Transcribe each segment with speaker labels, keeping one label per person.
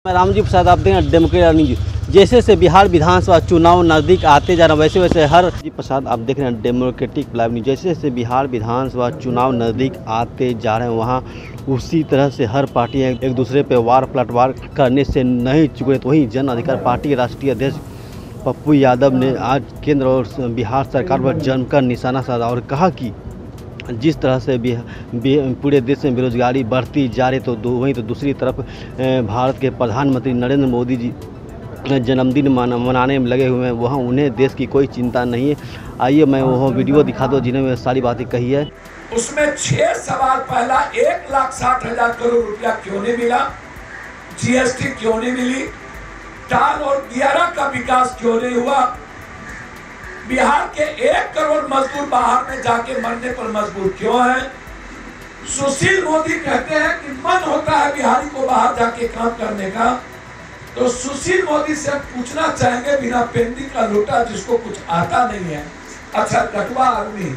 Speaker 1: रामजी प्रसाद, आप देखें Democrat news. जैसे से बिहार विधानसभा चुनाव नज़दीक आते जा रहा है वैसे हर जी प्रसाद, आप देख रहे हैं डेमोक्रेटिक लाइव न्यूज। जैसे से बिहार विधानसभा चुनाव नज़दीक आते जा रहे हैं वहाँ उसी तरह से हर पार्टियाँ एक दूसरे पे वार पलटवार करने से नहीं चुके। तो वहीं जन अधिकार पार्टी के राष्ट्रीय अध्यक्ष पप्पू यादव ने आज केंद्र और बिहार सरकार पर जमकर निशाना साधा और कहा कि जिस तरह से पूरे देश में बेरोजगारी बढ़ती जा रही तो वहीं तो दूसरी तरफ भारत के प्रधानमंत्री नरेंद्र मोदी जी जन्मदिन मनाने में लगे हुए हैं, वहाँ उन्हें देश की कोई चिंता नहीं है। आइए मैं वो वीडियो दिखा दो जिन्हें सारी बातें कही है।
Speaker 2: उसमें 6 सवाल, पहला 1,60,000 करोड़ रुपया क्यों नहीं मिला, जीएसटी क्यों नहीं मिली, टाल और दियारा का विकास क्यों नहीं हुआ, बिहार के 1 करोड़ मजदूर बाहर में जाके मरने पर मजबूर क्यों है। सुशील मोदी कहते हैं कि मन होता है बिहारी को बाहर जाके काम करने का, तो सुशील मोदी से पूछना चाहेंगे बिना पेंदी का लोटा जिसको कुछ आता नहीं है, अच्छा कटवा आदमी,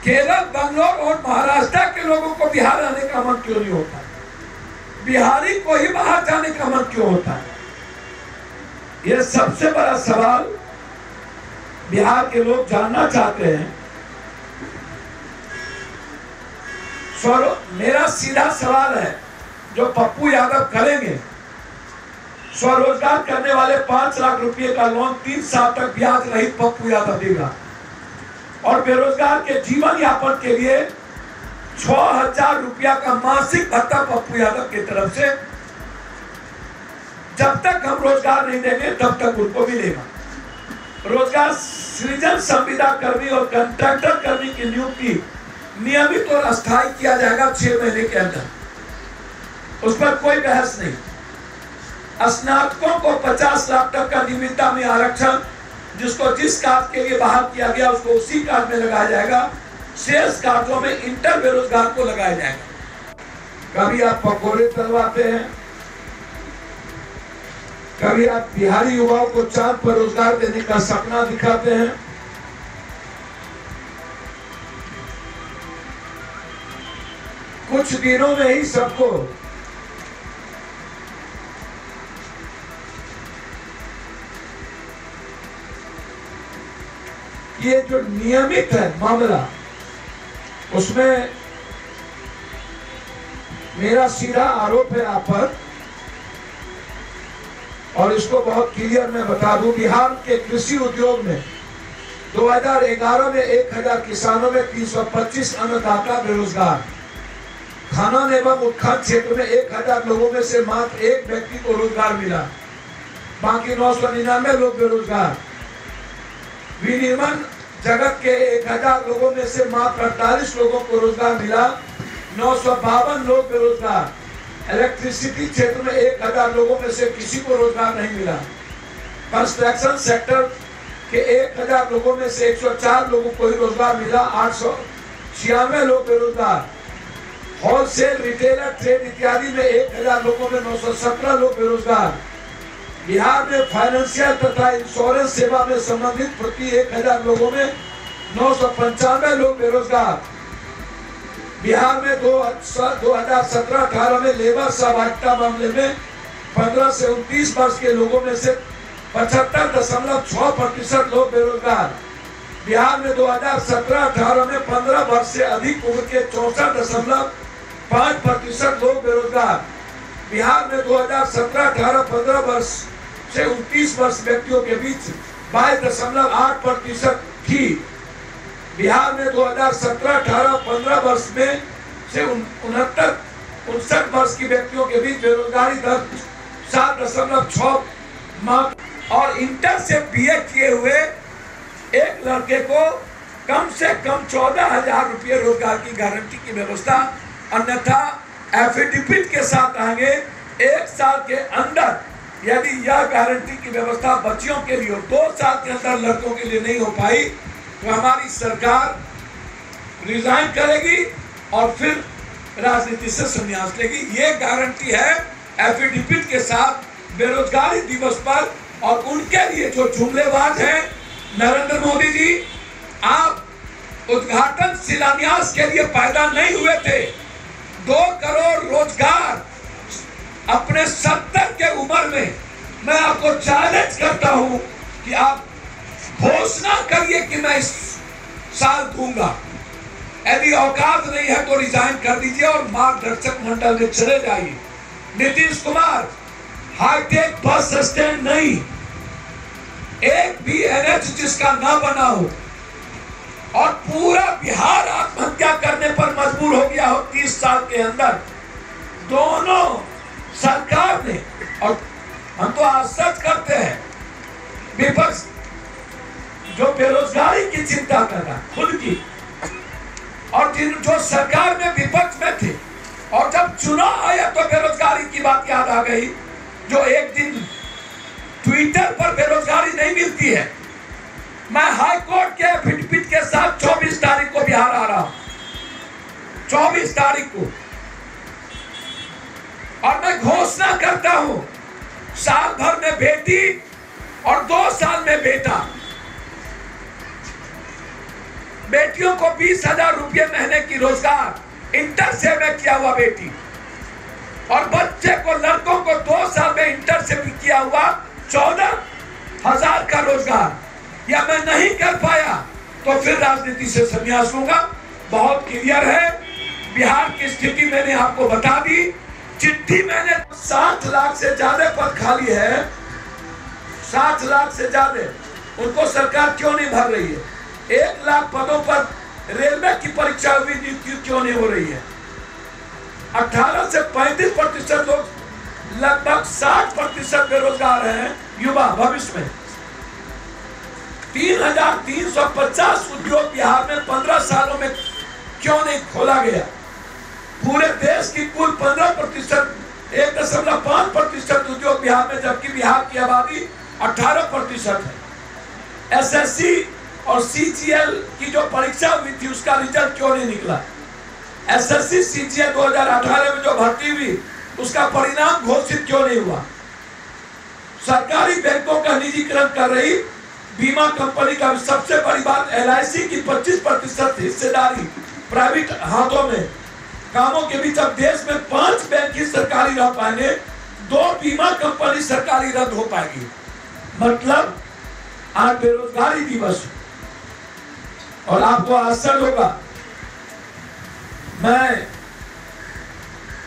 Speaker 2: केरल, बंगलोर और महाराष्ट्र के लोगों को बिहार आने का मन क्यों नहीं होता, बिहारी को ही बाहर जाने का मन क्यों होता है। यह सबसे बड़ा सवाल बिहार के लोग जानना चाहते हैं। मेरा सीधा सवाल है जो पप्पू यादव करेंगे, स्वरोजगार करने वाले 5 लाख रुपए का लोन 3 साल तक ब्याज रहित पप्पू यादव देगा और बेरोजगार के जीवन यापन के लिए 6,000 रुपया का मासिक भत्ता पप्पू यादव की तरफ से। जब तक हम रोजगार नहीं देंगे तब तक उनको मिलेगा। रोजगार सृजन, संविदा कर्मी और कंट्रैक्टर कर्मी की नियुक्ति नियमित और अस्थायी किया जाएगा 6 महीने के अंदर, उस पर कोई बहस नहीं। स्नातकों को 50 लाख तक का नियमितता में आरक्षण, जिसको जिस कार्ड के लिए बहाल किया गया उसको उसी कार्ड में लगाया जाएगा, शेष कार्डों में इंटर बेरोजगार को लगाया जाएगा। कभी आप पकौड़े तलवाते हैं, कभी आप बिहारी युवाओं को चांद पर रोजगार देने का सपना दिखाते हैं। कुछ दिनों में ही सबको ये जो नियमित है मामला, उसमें मेरा सीधा आरोप है आप पर और इसको बहुत क्लियर मैं बता दूं। बिहार के कृषि उद्योग में 2011 में 1,000 किसानों में 325 अन्नदाता बेरोजगार, खनन एवं उत्खनन क्षेत्र में 1,000 लोगों में से मात्र 1 व्यक्ति को रोजगार मिला, बाकी 999 लोग बेरोजगार। विनिर्माण जगत के 1,000 लोगों में से मात्र 48 लोगों को रोजगार मिला, 952 लोग बेरोजगार। इलेक्ट्रिसिटी क्षेत्र में 1,000 लोगों में से किसी को रोजगार नहीं मिला। कंस्ट्रक्शन सेक्टर के 1,000 लोगों में से 104 लोगों को ही रोजगार मिला, 896 लोग बेरोजगार। होलसेल, रिटेलर, ट्रेड इत्यादि में 1,000 लोगों में 917 लोग बेरोजगार। बिहार में फाइनेंशियल तथा इंश्योरेंस सेवा में संबंधित प्रति 1,000 लोगों में 995 लोग बेरोजगार। बिहार में 2017-18 में लेबर सहभागिता मामले में 15 से 29 वर्ष के लोगों में से 75.6% लोग बेरोजगार। बिहार में 2017-18 में 15 वर्ष से अधिक उम्र के 64.5% लोग बेरोजगार। बिहार में 2017-18 15 वर्ष से 29 वर्ष व्यक्तियों के बीच 22.8% थी। बिहार में 2017-18 15 वर्ष में से 59 वर्ष की व्यक्तियों के बीच बेरोजगारी दर 7.6 और इंटर से बीए किए हुए एक लड़के को कम से कम 14,000 रुपये रोजगार की गारंटी की व्यवस्था, अन्यथा एफिडेविट के साथ आएंगे 1 साल के अंदर। यदि यह गारंटी की व्यवस्था बच्चियों के लिए 2 साल के अंदर लड़कों के लिए नहीं हो पाई तो हमारी सरकार रिजाइन करेगी और फिर राजनीति से संन्यास लेगी। ये गारंटी है एफिडेविट के साथ बेरोजगारी दिवस पर। और उनके लिए जो जुमलेबाज हैं, नरेंद्र मोदी जी, आप उद्घाटन शिलान्यास के लिए पैदा नहीं हुए थे। 2 करोड़ रोजगार अपने 70 के उम्र में मैं आपको चैलेंज करता हूं कि आप घोषणा करिए कि मैं इस साल दूंगा। यदि औकात नहीं है तो रिजाइन कर दीजिए और मार्गदर्शक मंडल में चले जाइए। Nitish Kumar, hi-tech bus stand नहीं, एक भी NH जिसका ना बना हो और पूरा बिहार आत्महत्या करने पर मजबूर हो गया हो 30 साल के अंदर, दोनों सरकार ने, और हम तो आश्चर्य करते हैं विपक्ष जो बेरोजगारी की चिंता कर रहा खुद की, और जो सरकार में विपक्ष में थे और जब चुनाव आया तो बेरोजगारी की बात याद आ गई। जो एक दिन ट्विटर पर बेरोजगारी नहीं मिलती है। मैं हाई कोर्ट के एफिडेविट के साथ 24 तारीख को बिहार आ रहा हूं, 24 तारीख को, और मैं घोषणा करता हूं साल भर में बेटी और 2 साल में बेटा। बेटियों को 20,000 रुपये महीने की रोजगार, इंटर से में किया हुआ बेटी, और बच्चे को, लड़कों को 2 साल में इंटर से भी किया हुआ 14,000 का रोजगार। या मैं नहीं कर पाया तो फिर राजनीति से संन्यास लूंगा। बहुत क्लियर है, बिहार की स्थिति मैंने आपको बता दी। चिट्ठी मैंने 60 लाख से ज्यादा पद खाली है, 60 लाख से ज्यादा, उनको सरकार क्यों नहीं भर रही है? 1 लाख पदों पर रेलवे की परीक्षा हुई, नियुक्ति क्यों नहीं हो रही है? 18 से 35% लोग, लगभग 60% बेरोजगार हैं युवा। भविष्य में 3,350 उद्योग बिहार में 15 सालों में क्यों नहीं खोला गया? पूरे देश की कुल 15%, 1.5% उद्योग बिहार में, जबकि बिहार की आबादी 18% है। SSC और CGL की जो परीक्षा हुई थी उसका रिजल्ट क्यों नहीं निकला? SSC CGL 2018 में जो भर्ती हुई उसका परिणाम घोषित क्यों नहीं हुआ? सरकारी बैंकों का निजीकरण कर रही बीमा कंपनी का सबसे बड़ी बात, LIC की 25% हिस्सेदारी प्राइवेट हाथों में, कामों के बीच अब देश में 5 बैंक ही सरकारी रह पाएंगे, 2 बीमा कंपनी सरकारी रद्द हो पाएगी। मतलब आज बेरोजगारी दिवस, और आपको आश्चर्य होगा, मैं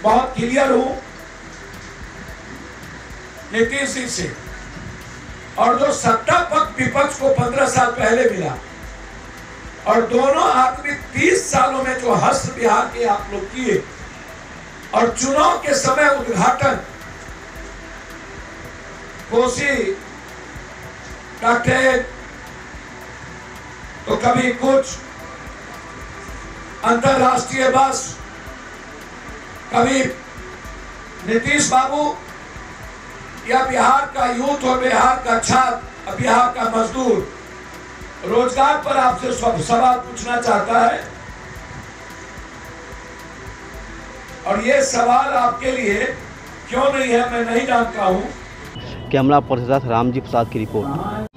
Speaker 2: बहुत क्लियर हूं नीतीश जी से, और जो सत्ता पक्ष विपक्ष को 15 साल पहले मिला, और दोनों आदमी 30 सालों में जो हस्त बिहार के आप लोग किए, और चुनाव के समय उद्घाटन कोसी काटे तो कभी कुछ अंतरराष्ट्रीय बस, कभी नीतीश बाबू या बिहार का यूथ और बिहार का छात्र, बिहार का मजदूर रोजगार पर आपसे सवाल पूछना चाहता है, और ये सवाल आपके लिए क्यों नहीं है मैं नहीं जानता हूं।
Speaker 1: कैमरा पर्सन रामजी प्रसाद की रिपोर्ट।